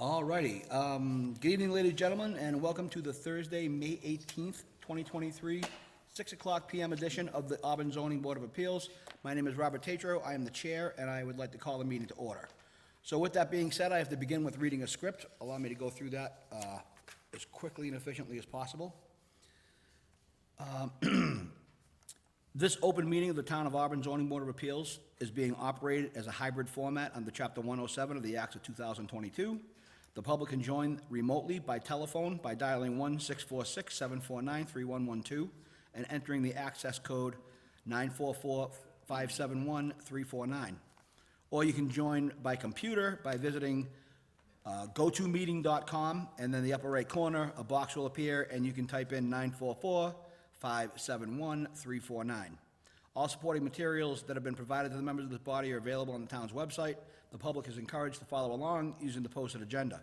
All righty. Good evening, ladies and gentlemen, and welcome to the Thursday, May 18th, 2023, 6 o'clock PM edition of the Auburn Zoning Board of Appeals. My name is Robert Tatro. I am the chair, and I would like to call the meeting to order. So with that being said, I have to begin with reading a script. Allow me to go through that as quickly and efficiently as possible. This open meeting of the Town of Auburn Zoning Board of Appeals is being operated as a hybrid format under Chapter 107 of the Acts of 2022. The public can join remotely by telephone by dialing 1-646-749-3112 and entering the access code 944-571-349. Or you can join by computer by visiting gotomeeting.com, and then in the upper right corner, a box will appear, and you can type in 944-571-349. All supporting materials that have been provided to the members of this body are available on the town's website. The public is encouraged to follow along using the posted agenda.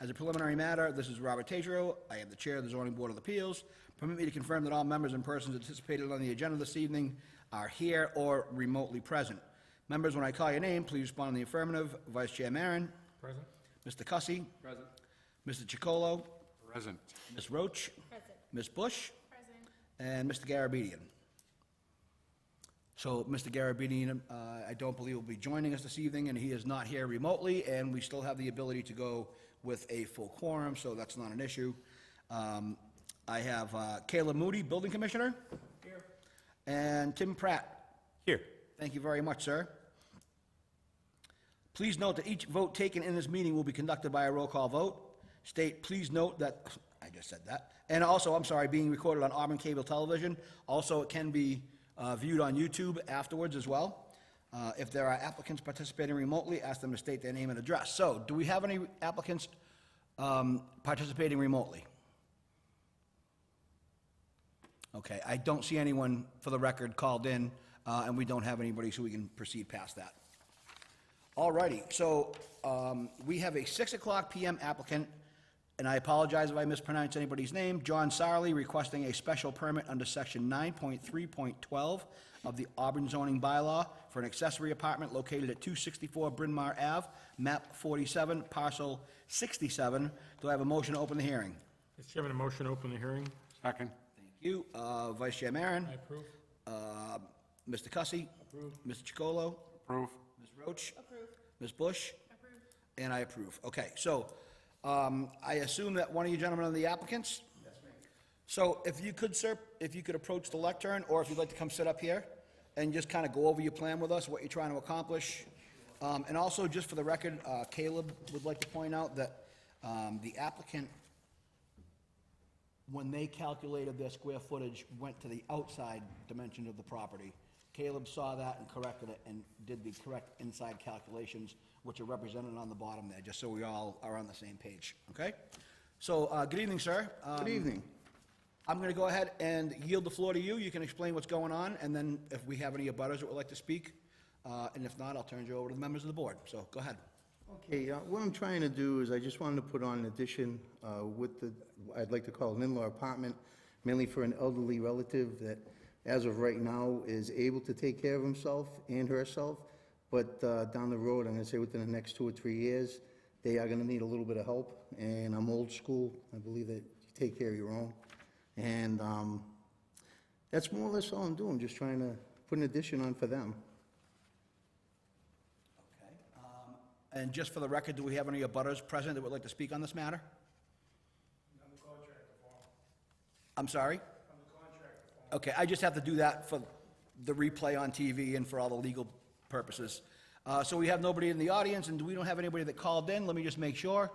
As a preliminary matter, this is Robert Tatro. I am the chair of the Zoning Board of Appeals. Permit me to confirm that all members and persons anticipated on the agenda this evening are here or remotely present. Members, when I call your name, please respond in the affirmative. Vice Chair Maron. Present. Mr. Cussy. Present. Mr. Chicolo. Present. Ms. Roach. Present. Ms. Bush. Present. And Mr. Garabedian. So, Mr. Garabedian, I don't believe will be joining us this evening, and he is not here remotely, and we still have the ability to go with a full quorum, so that's not an issue. I have Caleb Moody, Building Commissioner. Here. And Tim Pratt. Here. Thank you very much, sir. Please note that each vote taken in this meeting will be conducted by a roll call vote. Please note that, I just said that. And also, I'm sorry, being recorded on Auburn Cable Television. Also, it can be viewed on YouTube afterwards as well. If there are applicants participating remotely, ask them to state their name and address. So, do we have any applicants participating remotely? Okay, I don't see anyone, for the record, called in, and we don't have anybody, so we can proceed past that. All righty, so we have a 6 o'clock PM applicant, and I apologize if I mispronounce anybody's name, John Sarley, requesting a special permit under Section 9.3.12 of the Auburn zoning bylaw for an accessory apartment located at 264 Bryn Mawr Ave, map 47, parcel 67. Do I have a motion to open the hearing? Mr. Chairman, a motion to open the hearing. Second. Thank you. Vice Chair Maron. I approve. Mr. Cussy. Approve. Mr. Chicolo. Approve. Ms. Roach. Approve. Ms. Bush. Approve. And I approve. Okay, so I assume that one of you gentlemen are the applicants? Yes, ma'am. So if you could, sir, if you could approach the lectern, or if you'd like to come sit up here and just kind of go over your plan with us, what you're trying to accomplish. And also, just for the record, Caleb would like to point out that the applicant, when they calculated their square footage, went to the outside dimension of the property. Caleb saw that and corrected it and did the correct inside calculations, which are represented on the bottom there, just so we all are on the same page, okay? So, good evening, sir. Good evening. I'm gonna go ahead and yield the floor to you. You can explain what's going on, and then if we have any abutters that would like to speak, and if not, I'll turn you over to the members of the board. So, go ahead. Okay, what I'm trying to do is I just wanted to put on an addition with the, I'd like to call it an in-law apartment, mainly for an elderly relative that, as of right now, is able to take care of himself and herself, but down the road, I'm gonna say within the next 2 or 3 years, they are gonna need a little bit of help, and I'm old school. I believe that you take care of your own. And that's more or less all I'm doing, just trying to put an addition on for them. Okay. And just for the record, do we have any abutters present that would like to speak on this matter? I'm the contractor for him. I'm sorry? I'm the contractor for him. Okay, I just have to do that for the replay on TV and for all the legal purposes. So we have nobody in the audience, and we don't have anybody that called in. Let me just make sure.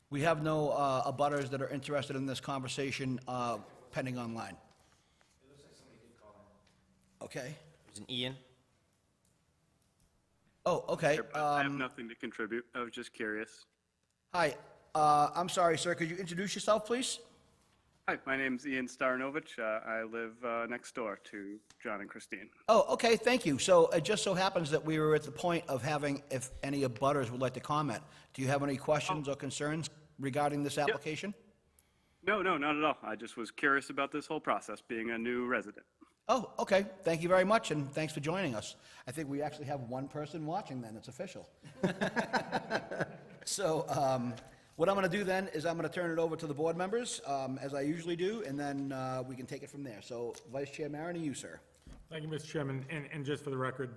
We have no abutters that are interested in this conversation pending online. It looks like somebody did call in. Okay. There's an Ian. Oh, okay. I have nothing to contribute. I was just curious. Hi, I'm sorry, sir. Could you introduce yourself, please? Hi, my name's Ian Starnovich. I live next door to John and Christine. Oh, okay, thank you. So it just so happens that we were at the point of having, if any abutters would like to comment. Do you have any questions or concerns regarding this application? No, not at all. I just was curious about this whole process, being a new resident. Oh, okay. Thank you very much, and thanks for joining us. I think we actually have one person watching then. It's official. So, what I'm gonna do then is I'm gonna turn it over to the board members, as I usually do, and then, we can take it from there. So, Vice Chair Maron, and you, sir. Thank you, Mr. Chairman, and just for the record,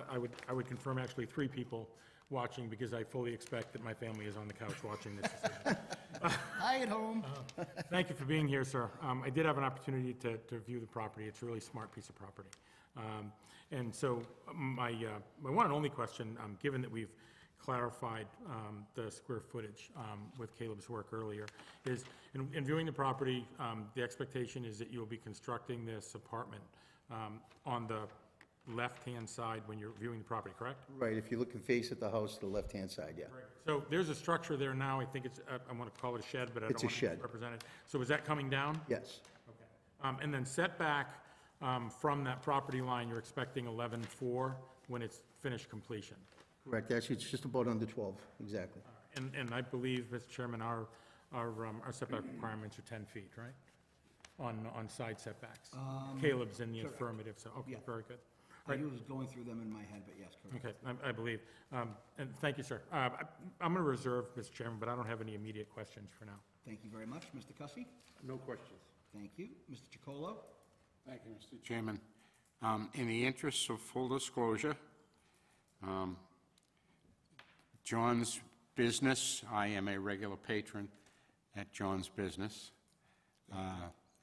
I would confirm actually 3 people watching, because I fully expect that my family is on the couch watching this decision. Hi at home. Thank you for being here, sir. I did have an opportunity to view the property. It's a really smart piece of property. And so my one and only question, given that we've clarified the square footage with Caleb's work earlier, is in viewing the property, the expectation is that you'll be constructing this apartment on the left-hand side when you're viewing the property, correct? Right, if you look and face at the house, the left-hand side, yeah. So there's a structure there now, I think it's, I want to call it a shed, but I don't It's a want to shed. represent it. So is that coming down? Yes, Okay. And then setback from that property line, you're expecting 11.4 when it's finished completion. correct, actually, it's just about under 12, exactly. And I believe, Mr. Chairman, our setback requirements are 10 feet, right? On side setbacks. Caleb's in the affirmative, so, okay, Yeah. very good. I was going through them in my head, but yes, correct. Okay, I believe. And thank you, sir. I'm going to reserve, Mr. Chairman, but I don't have any immediate questions for now. Thank you very much. Mr. Cussy? No questions. Thank you. Mr. Chacolo? Thank you, Mr. Chairman. In the interests of full disclosure, John's business, I am a regular patron at John's business.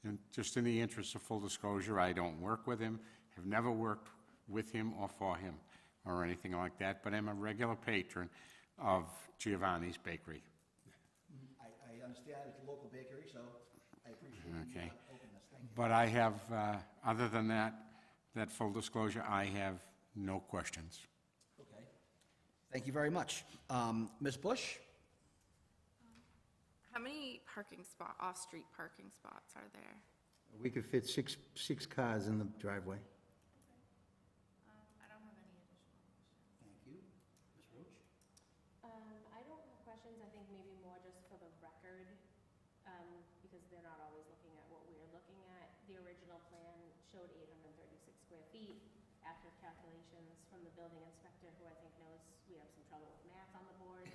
And just in the interest of full disclosure, I don't work with him, have never worked with him or for him or anything like that, but I'm a regular patron of Giovanni's Bakery. I understand it's a local bakery, so I appreciate the Okay. openness. Thank you. But I have, other than that full disclosure, I have no questions. Okay. Thank you very much. Ms. Bush? How many off-street parking spots are there? We could fit six cars in the driveway. I don't have any additional questions. Thank you. Ms. Roach? I don't have questions, I think maybe more just for the record, because they're not always looking at what we're looking at. The original plan showed 836 square feet. After calculations from the building inspector, who I think knows we have some trouble with math on the board,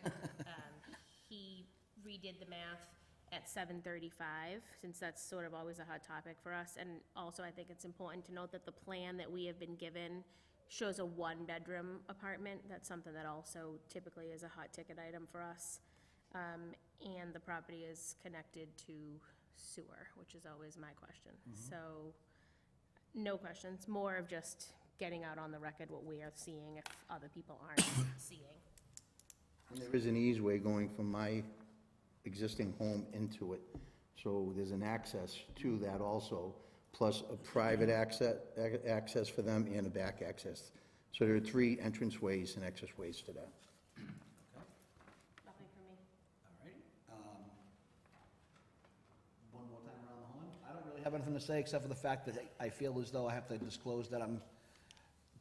he redid the math at 735, since that's sort of always a hot topic for us. And also, I think it's important to note that the plan that we have been given shows a one-bedroom apartment. That's something that also typically is a hot ticket item for us. And the property is connected to sewer, which is always my question. So, no questions, more of just getting out on the record what we are seeing if other people aren't seeing. And there is an easeway going from my existing home into it, so there's an access to that also, plus a private access for them and a back access. So there are 3 entranceways and accessways to that. Nothing for me. All right. One more time around the horn. I don't really have anything to say, except for the fact that I feel as though I have to disclose that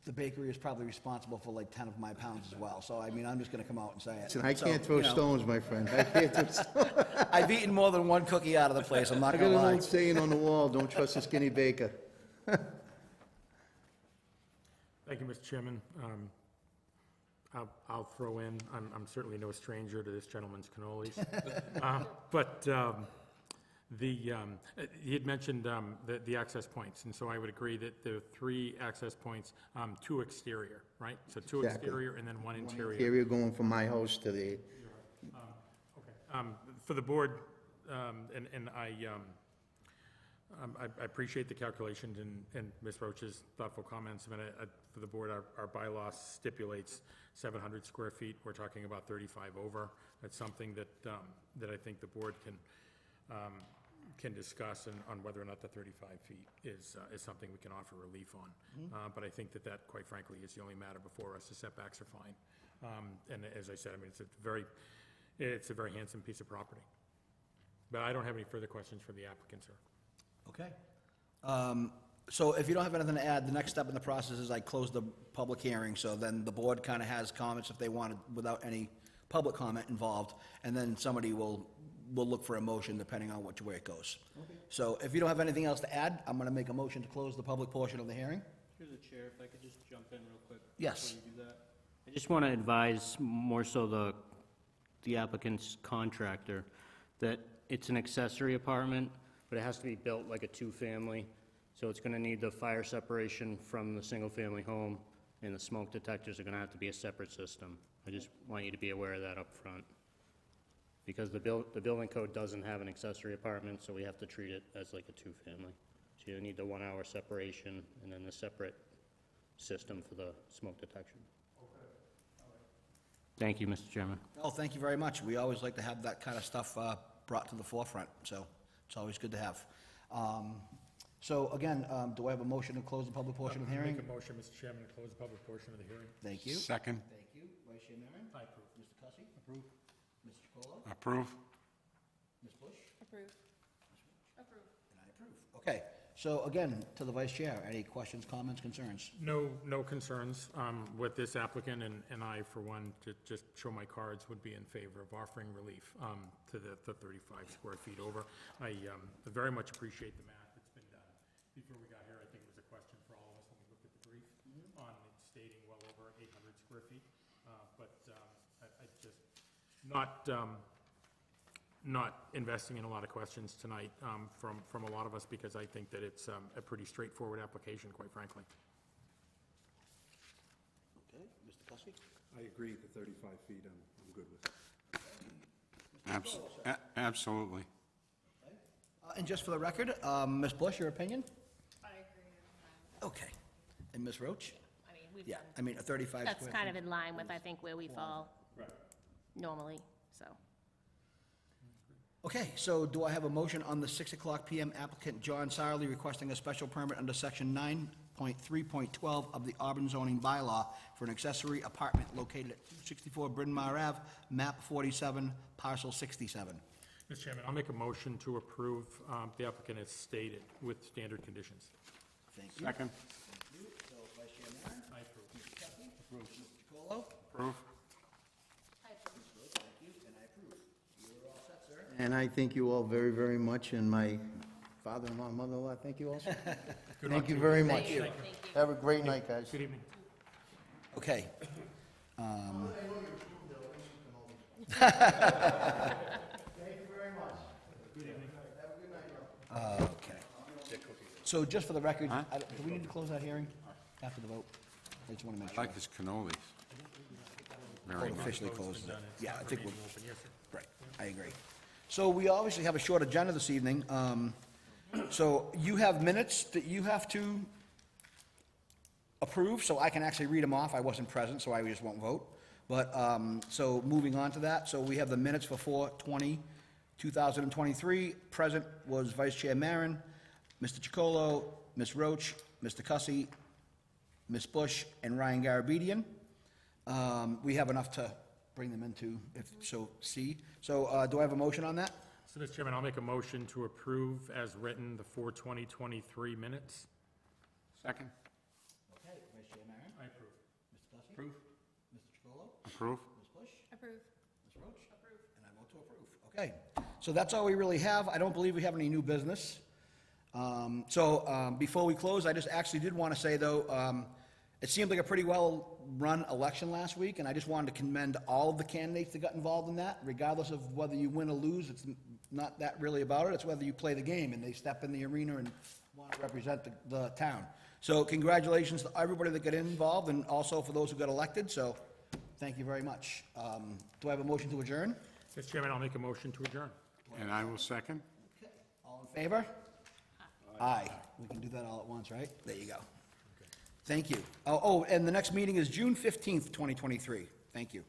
the bakery is probably responsible for like 10 of my pounds as well. So, I mean, I'm just gonna come out and say it. And I So, can't throw you know, stones, my friend, I can't throw stones. I've eaten more than one cookie out of the place, I'm not I got gonna an lie. old saying on the wall, don't trust a skinny baker. Thank you, Mr. Chairman. I'll throw in, I'm certainly no stranger to this gentleman's cannolis. But he had mentioned the access points, and so I would agree that there are 3 access points, 2 exterior, right? So 2 Exactly. exterior and then 1 interior. Area going from my house to the, Okay. For the board, and I appreciate the calculations and Ms. Roach's thoughtful comments. I mean, for the board, our bylaw stipulates 700 square feet. We're talking about 35 over. That's something that I think the board can discuss on whether or not the 35 feet is something we can offer relief on. But I think that quite frankly, is the only matter before us. The setbacks are fine. And as I said, I mean, it's a very handsome piece of property. But I don't have any further questions for the applicant, sir. Okay. So if you don't have anything to add, the next step in the process is I close the public hearing, so then the board kind of has comments if they wanted, without any public comment involved, and then somebody will look for a motion depending on which way it goes. So if you don't have anything else to add, I'm going to make a motion to close the public portion of the hearing. Through the chair, if I could just jump in real quick. Yes. Before you do that. I just want to advise more so the applicant's contractor that it's an accessory apartment, but it has to be built like a two-family. So it's gonna need the fire separation from the single-family home, and the smoke detectors are gonna have to be a separate system. I just want you to be aware of that up front. Because the building code doesn't have an accessory apartment, so we have to treat it as like a two-family. So you need the 1 hour separation and then the separate system for the smoke detection. Thank you, Mr. Chairman. Oh, thank you very much. We always like to have that kind of stuff brought to the forefront, so it's always good to have. So again, do I have a motion to close the public portion of the hearing? Make a motion, Mr. Chairman, to close the public portion of the hearing. Thank you. Second. Thank you. Vice Chair Maron? I approve. Mr. Cussy? Approve. Mr. Chacolo? Approve. Ms. Bush? Approve. Approve. And I approve. Okay, so again, to the Vice Chair, any questions, comments, concerns? No concerns with this applicant, and I, for one, to just show my cards, would be in favor of offering relief to the 35 square feet over. I very much appreciate the math that's been done. Before we got here, I think it was a question for all of us when we looked at the brief on it stating well over 800 square feet. But I just, not investing in a lot of questions tonight from a lot of us, because I think that it's a pretty straightforward application, quite frankly. Okay, Mr. Cussy? I agree, the 35 feet, I'm good with. Absolutely. And just for the record, Ms. Bush, your opinion? I agree. Okay. And Ms. Roach? I mean, we've Yeah, done, I mean, a 35 square that's kind of feet. in line with, I think, where we fall normally, so. Okay, so do I have a motion on the 6 o'clock PM applicant John Sarley requesting a special permit under section 9.3.12 of the Auburn zoning bylaw for an accessory apartment located at 264 Bryn Mawr Ave, map 47, parcel 67? Mr. Chairman, I'll make a motion to approve the applicant as stated with standard conditions. Thank you. Second. Thank you. So Vice Chair Maron? I approve. Mr. Cussy? Approve. Mr. Chacolo? Approve. Thank you, and I approve. You're all set, sir. And I thank you all very, very much, and my father-in-law, mother-in-law, thank you also. Thank you very much. Thank you. Have a great night, guys. Good evening. Okay. Okay. So just for the record, do we need to close that hearing after the vote? I just want to make I sure. like his cannolis. Oh, Very much. officially closes it. Yeah, I think we're, Open, yes, sir. right, I agree. So we obviously have a short agenda this evening. So you have minutes that you have to approve, so I can actually read them off. I wasn't present, so I just won't vote. But, so moving on to that, so we have the minutes for 4/20/2023. Present was Vice Chair Maron, Mr. Chacolo, Ms. Roach, Mr. Cussy, Ms. Bush, and Ryan Garabedian. We have enough to bring them into, if so, C. So do I have a motion on that? So, Mr. Chairman, I'll make a motion to approve as written the 4/20/23 minutes. Second. Okay, Vice Chair Maron. I approve. Mr. Cussy? Approve. Mr. Chacolo? Approve. Ms. Bush? Approve. Ms. Roach? Approve. And I vote to approve. Okay, so that's all we really have. I don't believe we have any new business. Before we close, I just actually did want to say, though, it seemed like a pretty well-run election last week, and I just wanted to commend all of the candidates that got involved in that, regardless of whether you win or lose. It's not that really about it. It's whether you play the game and they step in the arena and want to represent the town. So congratulations to everybody that got involved, and also for those who got elected, so thank you very much. Do I have a motion to adjourn? Mr. Chairman, I'll make a motion to adjourn. And I will second. All in favor? Aye. We can do that all at once, right? There you go. Thank you. And the next meeting is June 15th, 2023. Thank you.